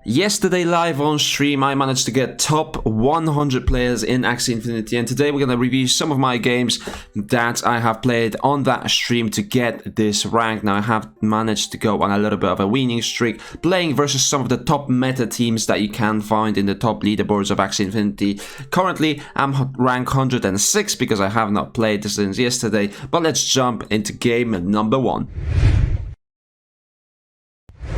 Yesterday live on stream I managed to get top 100 players in Axie Infinity, and today we're going to review some of my games that I have played on that stream to get this rank. Now I have managed to go on a little bit of a winning streak, playing versus some of the top meta teams that you can find in the top leaderboards of Axie Infinity. Currently I'm rank 106 because I have not played since yesterday, but let's jump into game number 1.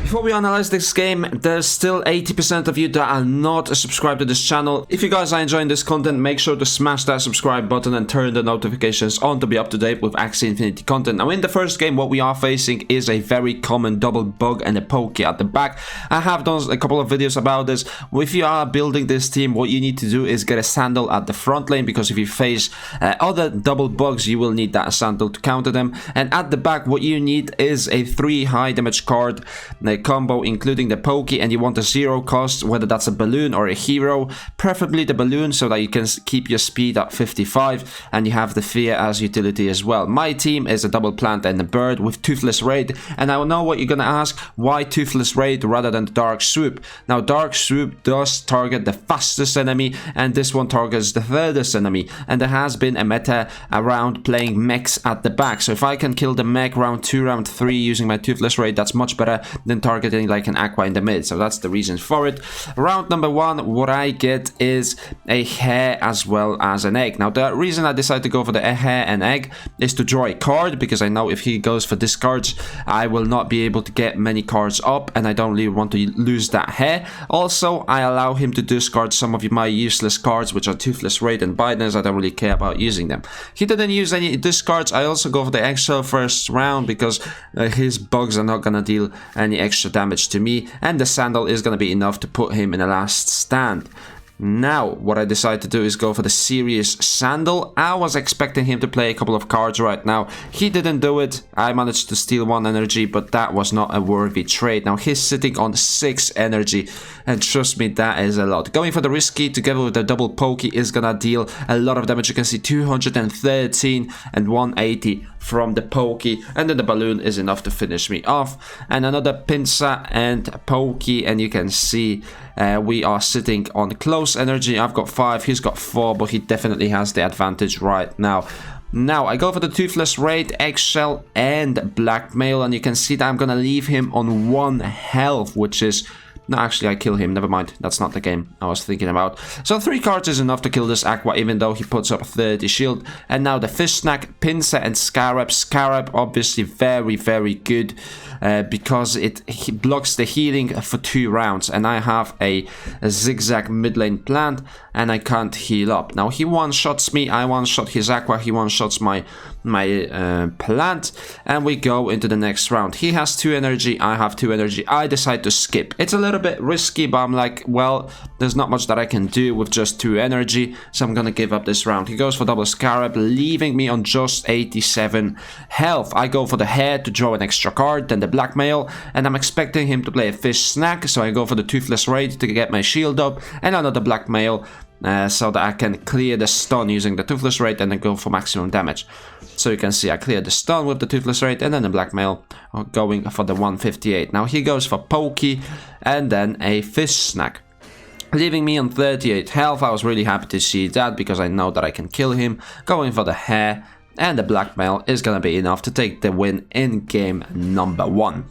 Before we analyze this game, there's still 80% of you that are not subscribed to this channel. If you guys are enjoying this content, make sure to smash that subscribe button and turn the notifications on to be up to date with Axie Infinity content. Now in the first game, what we are facing is a very common double bug and a Pocky at the back. I have done a couple of videos about this. If you are building this team, what you need to do is get a sandal at the front lane, because if you face other double bugs, you will need that sandal to counter them. And at the back, what you need is a 3 high damage card combo, including the Pocky, and you want a 0 cost, whether that's a balloon or a hero, preferably the balloon, so that you can keep your speed at 55, and you have the fear as utility as well. My team is a double plant and a bird with Toothless Raid, and I know what you're gonna ask, why Toothless Raid rather than the Dark Swoop? Now Dark Swoop does target the fastest enemy, and this one targets the furthest enemy, and there has been a meta around playing mechs at the back, so if I can kill the mech round 2, round 3 using my Toothless Raid, that's much better than targeting like an Aqua in the mid, so that's the reason for it. Round number 1, what I get is a hare as well as an egg. Now the reason I decided to go for the hare and egg is to draw a card, because I know if he goes for discards, I will not be able to get many cards up, and I don't really want to lose that hare. Also, I allow him to discard some of my useless cards, which are Toothless Raid and Bidens. I don't really care about using them. He didn't use any discards. I also go for the eggshell first round, because his bugs are not gonna deal any extra damage to me, and the sandal is going to be enough to put him in a last stand. Now, what I decided to do is go for the serious sandal. I was expecting him to play a couple of cards right now. He didn't do it. I managed to steal 1 energy, but that was not a worthy trade. Now, he's sitting on 6 energy, and trust me, that is a lot. Going for the risky together with the double Pocky is gonna deal a lot of damage. You can see 213 and 180 from the Pocky, and then the balloon is enough to finish me off. And another pincer and Pocky, and you can see we are sitting on close energy. I've got 5, he's got 4, but he definitely has the advantage right now. Now I go for the Toothless Raid, Eggshell and Blackmail, and you can see that I'm gonna leave him on 1 health, which is... No, actually I kill him, never mind, that's not the game I was thinking about. So 3 cards is enough to kill this Aqua, even though he puts up 30 shield. And now the Fish Snack, Pincer and Scarab. Scarab obviously very good, because he blocks the healing for 2 rounds, and I have a zigzag mid lane plant, and I can't heal up. Now he one-shots me, I one-shot his Aqua, he one-shots my plant, and we go into the next round. He has 2 energy, I have 2 energy. I decide to skip. It's a little bit risky, but I'm like, well, there's not much that I can do with just 2 energy, so I'm gonna give up this round. He goes for double Scarab, leaving me on just 87 health. I go for the hare to draw an extra card, then the Blackmail, and I'm expecting him to play a Fish Snack, so I go for the Toothless Raid to get my shield up, and another Blackmail, so that I can clear the stun using the Toothless Raid and then go for maximum damage. So you can see I cleared the stun with the Toothless Raid, and then the Blackmail going for the 158. Now he goes for Pocky and then a Fish Snack, leaving me on 38 health. I was really happy to see that, because I know that I can kill him. Going for the hare, and the Blackmail is gonna be enough to take the win in game number 1.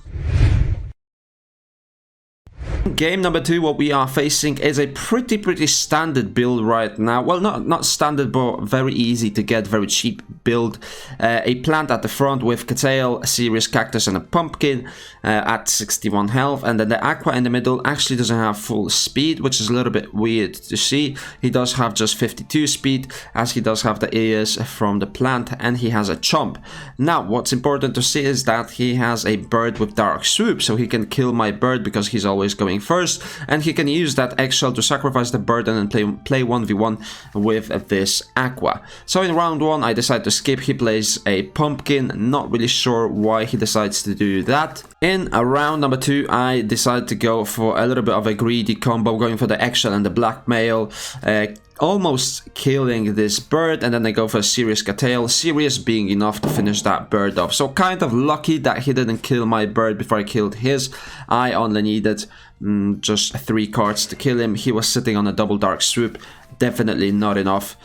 Game number 2, what we are facing is a pretty standard build right now. Well, not standard, but very easy to get, very cheap build. A plant at the front with Cattail, a serious cactus and a pumpkin at 61 health, and then the Aqua in the middle actually doesn't have full speed, which is a little bit weird to see. He does have just 52 speed, as he does have the ears from the plant, and he has a chomp. Now what's important to see is that he has a bird with Dark Swoop, so he can kill my bird because he's always going first, and he can use that eggshell to sacrifice the bird and then play 1v1 with this Aqua. So in round 1 I decide to skip. He plays a pumpkin, not really sure why he decides to do that. In round number 2 I decide to go for a little bit of a greedy combo, going for the eggshell and the Blackmail, almost killing this bird, and then they go for a serious Cattail, serious being enough to finish that bird off. So kind of lucky that he didn't kill my bird before I killed his. I only needed just 3 cards to kill him. He was sitting on a double dark swoop. Definitely not enough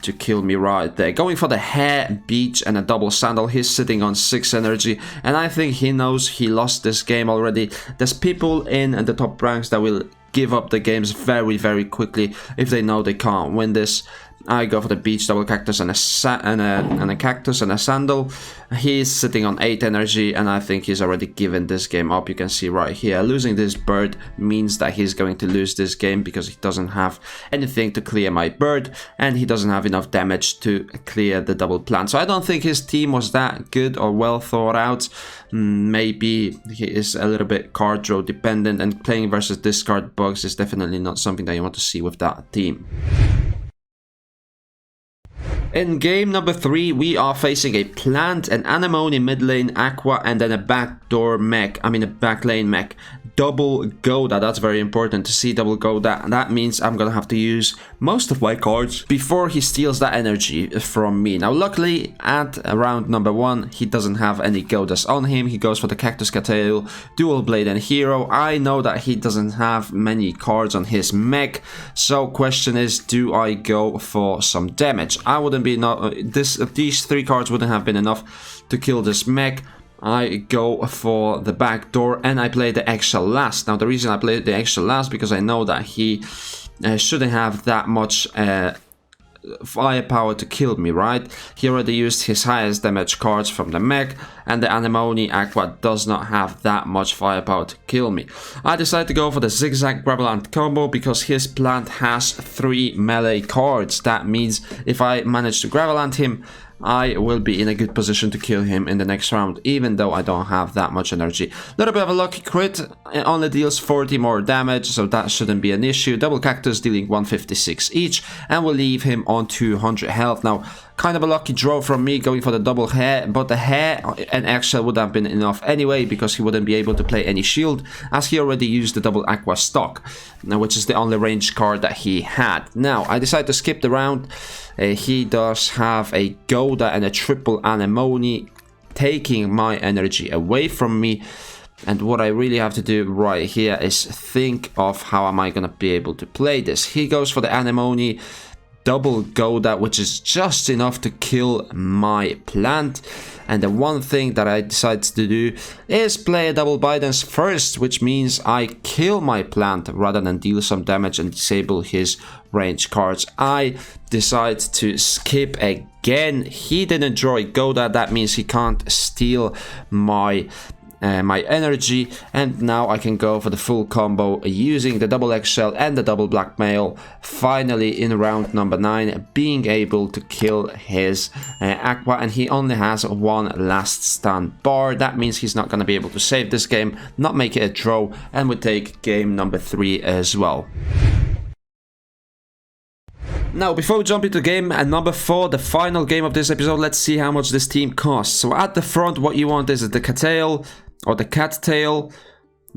to kill me right there. Going for the hair, beach, and a double sandal. He's sitting on 6 energy, and I think he knows he lost this game already. There's people in the top ranks that will give up the games very, very quickly if they know they can't win this. I go for the beach, double cactus, and a cactus and a sandal. He's sitting on 8 energy, and I think he's already given this game up. You can see right here, losing this bird means that he's going to lose this game because he doesn't have anything to clear my bird, and he doesn't have enough damage to clear the double plant. So I don't think his team was that good or well thought out. Maybe he is a little bit card draw dependent, and playing versus discard bugs is definitely not something that you want to see with that team. In game number 3, we are facing a plant, an anemone mid lane, Aqua, and then a backdoor mech. I mean a backlane mech. Double Goda, that's very important to see double Goda. That means I'm gonna have to use most of my cards before he steals that energy from me. Now luckily at round number 1, he doesn't have any Godas on him. He goes for the Cactus Cattail, Dual Blade, and Hero. I know that he doesn't have many cards on his mech, so question is, do I go for some damage? I wouldn't be these 3 cards wouldn't have been enough to kill this mech. I go for the back door, and I play the extra last. Now the reason I play the extra last because I know that he shouldn't have that much firepower to kill me, right? He already used his highest damage cards from the mech, and the anemone Aqua does not have that much firepower to kill me. I decided to go for the zigzag Graveland combo because his plant has 3 melee cards. That means if I manage to Graveland him, I will be in a good position to kill him in the next round, even though I don't have that much energy. Little bit of a lucky crit, it only deals 40 more damage, so that shouldn't be an issue. Double cactus dealing 156 each, and we'll leave him on 200 health. Now, kind of a lucky draw from me going for the double hair, but the hair and extra would have been enough anyway because he wouldn't be able to play any shield as he already used the double aqua stock, which is the only ranged card that he had. Now, I decided to skip the round. He does have a Goda and a triple anemone, taking my energy away from me. And what I really have to do right here is think of how am I going to be able to play this. He goes for the anemone, double Goda, which is just enough to kill my plant. And the one thing that I decided to do is play a double Bidens first, which means I kill my plant rather than deal some damage and disable his range cards. I decide to skip again. He didn't draw a Goda, that means he can't steal my energy, and now I can go for the full combo using the double eggshell and the double blackmail. Finally in round number 9 being able to kill his Aqua, and he only has 1 last stand bar. That means he's not going to be able to save this game, not make it a draw, and we take game number 3 as well. Now, before we jump into game number 4, the final game of this episode, let's see how much this team costs. So at the front, what you want is the cattail, or the cattail,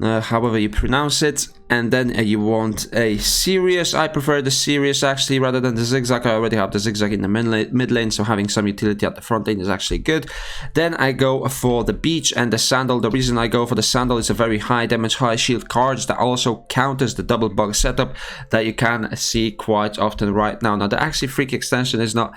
however you pronounce it, and then you want a Sirius. I prefer the Sirius actually rather than the zigzag. I already have the zigzag in the mid lane, so having some utility at the front lane is actually good. Then I go for the beach and the sandal. The reason I go for the sandal is a very high damage, high shield cards that also counters the double bug setup that you can see quite often right now. Now the Axie Freak extension is not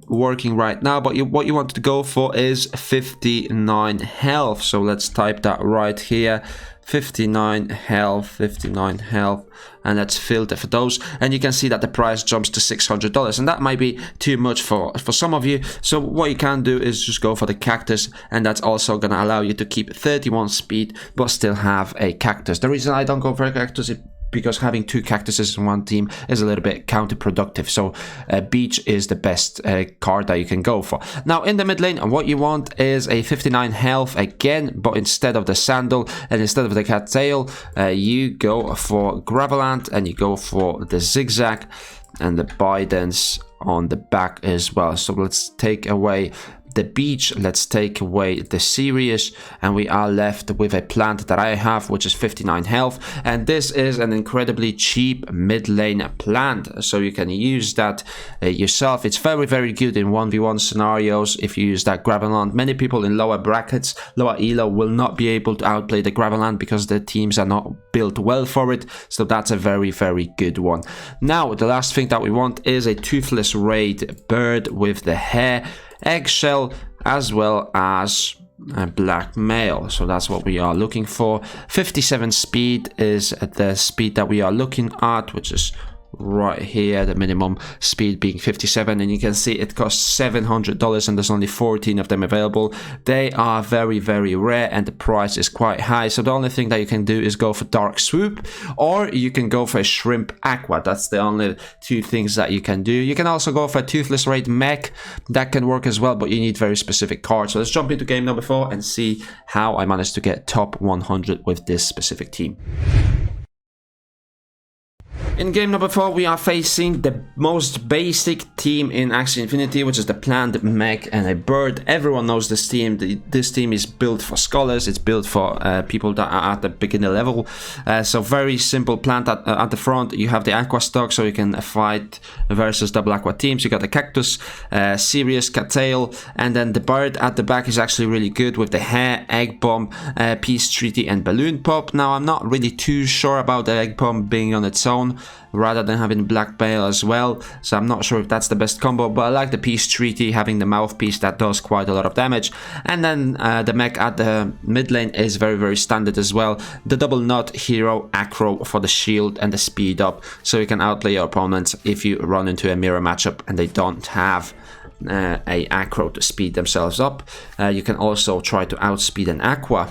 working right now, but what you want to go for is 59 health. So let's type that right here, 59 health, and let's filter for those, and you can see that the price jumps to $600, and that might be too much for some of you. So what you can do is just go for the cactus, and that's also gonna allow you to keep 31 speed but still have a cactus. The reason I don't go for a cactus is because having 2 cactuses in one team is a little bit counterproductive. So beach is the best card that you can go for. Now in the mid lane, what you want is a 59 health again, but instead of the sandal and instead of the cattail, you go for Graveland and you go for the zigzag and the Bidens on the back as well. So let's take away the beach. Let's take away the serious, and we are left with a plant that I have, which is 59 health, and this is an incredibly cheap mid lane plant, so you can use that yourself. It's very good in 1v1 scenarios if you use that Graveland. Many people in lower brackets, lower elo, will not be able to outplay the Graveland because the teams are not built well for it, so that's a very good one. Now the last thing that we want is a toothless raid bird with the hair, eggshell, as well as a black male. So that's what we are looking for. 57 speed is the speed that we are looking at, which is right here, the minimum speed being 57, and you can see it costs $700 and there's only 14 of them available. They are very rare and the price is quite high, so the only thing that you can do is go for Dark Swoop, or you can go for a Shrimp Aqua. That's the only two things that you can do. You can also go for a Toothless Raid Mech. That can work as well, but you need very specific cards. So let's jump into game number 4 and see how I managed to get top 100 with this specific team. In game number 4, we are facing the most basic team in Axie Infinity, which is the plant, mech, and a bird. Everyone knows this team. This team is built for scholars. It's built for people that are at the beginner level. So very simple plant at the front. You have the Aqua stock, so you can fight versus double Aqua teams. You got the Cactus, Sirius, Cattail, and then the bird at the back is actually really good with the hair, Egg Bomb, Peace Treaty, and Balloon Pop. Now, I'm not really too sure about the Egg Bomb being on its own, rather than having Black Bale as well, so I'm not sure if that's the best combo, but I like the Peace Treaty, having the mouthpiece that does quite a lot of damage. And then the mech at the mid lane is very standard as well. The double nut hero Acro for the shield and the speed up, so you can outplay your opponents if you run into a mirror matchup and they don't have a Acro to speed themselves up. You can also try to outspeed an Aqua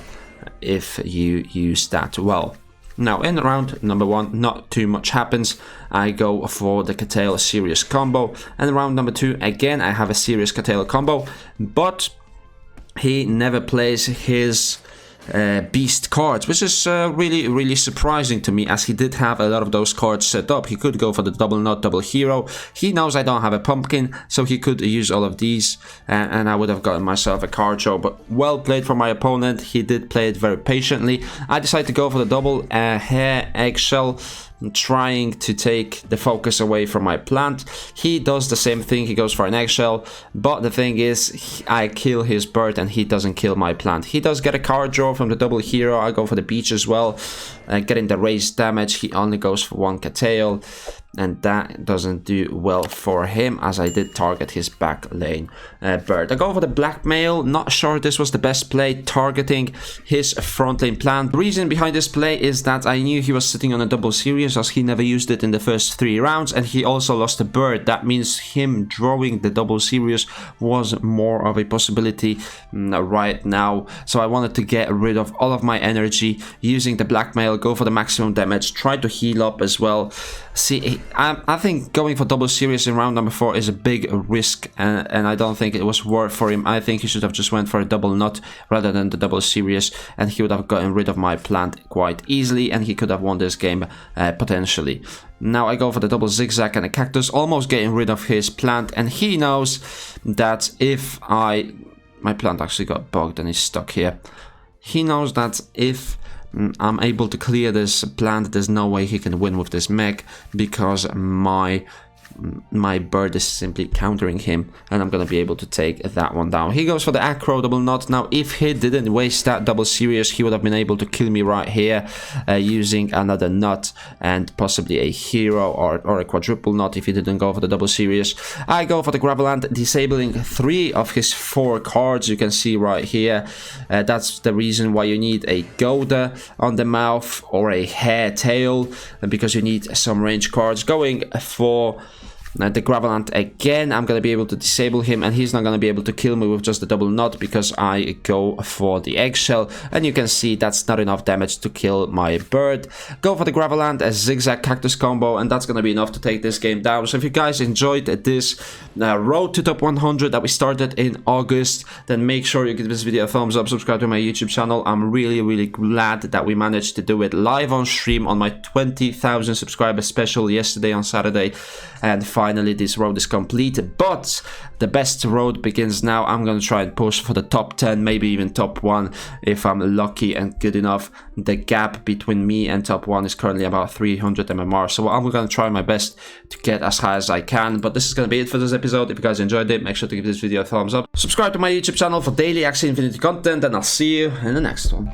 if you use that well. Now, in round number 1, not too much happens. I go for the Cattail Sirius combo, and in round number 2, again, I have a Sirius Cattail combo, but he never plays his beast cards, which is really surprising to me, as he did have a lot of those cards set up. He could go for the double nut, double hero. He knows I don't have a pumpkin, so he could use all of these, and I would have gotten myself a card show. But well played from my opponent. He did play it very patiently. I decided to go for the double hair eggshell, trying to take the focus away from my plant. He does the same thing. He goes for an eggshell, but the thing is, I kill his bird and he doesn't kill my plant. He does get a card draw from the double hero. I go for the beach as well, getting the raised damage. He only goes for one Cattail, and that doesn't do well for him, as I did target his back lane bird. I go for the blackmail. Not sure this was the best play, targeting his front lane plant. The reason behind this play is that I knew he was sitting on a double Sirius, as he never used it in the first 3 rounds, and he also lost a bird. That means him drawing the double Sirius was more of a possibility right now. So I wanted to get rid of all of my energy using the blackmail, go for the maximum damage, try to heal up as well. See, I think going for double Sirius in round number 4 is a big risk, and I don't think it was worth for him. I think he should have just went for a double nut rather than the double Sirius, and he would have gotten rid of my plant quite easily, and he could have won this game potentially. Now I go for the double zigzag and a cactus, almost getting rid of his plant, and he knows that if my plant actually got bugged and is stuck here. He knows that if I'm able to clear this plant, there's no way he can win with this mech, because my bird is simply countering him, and I'm gonna be able to take that one down. He goes for the acro double nut. Now, if he didn't waste that double Sirius, he would have been able to kill me right here using another nut and possibly a hero or a quadruple nut if he didn't go for the double Sirius. I go for the Graveland, disabling 3 of his 4 cards. You can see right here. That's the reason why you need a Goda on the mouth or a hair tail, because you need some range cards. Going for the Graveland again, I'm going to be able to disable him, and he's not going to be able to kill me with just the double nut because I go for the eggshell, and you can see that's not enough damage to kill my bird. Go for the Graveland, a zigzag cactus combo, and that's going to be enough to take this game down. So if you guys enjoyed this road to top 100 that we started in August, then make sure you give this video a thumbs up, subscribe to my YouTube channel. I'm really glad that we managed to do it live on stream on my 20,000 subscriber special yesterday on Saturday, and finally this road is completed. But the best road begins now. I'm gonna try and push for the top 10, maybe even top 1 if I'm lucky and good enough. The gap between me and top 1 is currently about 300 MMR, so I'm gonna try my best to get as high as I can. But this is gonna be it for this episode. If you guys enjoyed it, make sure to give this video a thumbs up. Subscribe to my YouTube channel for daily Axie Infinity content, and I'll see you in the next one.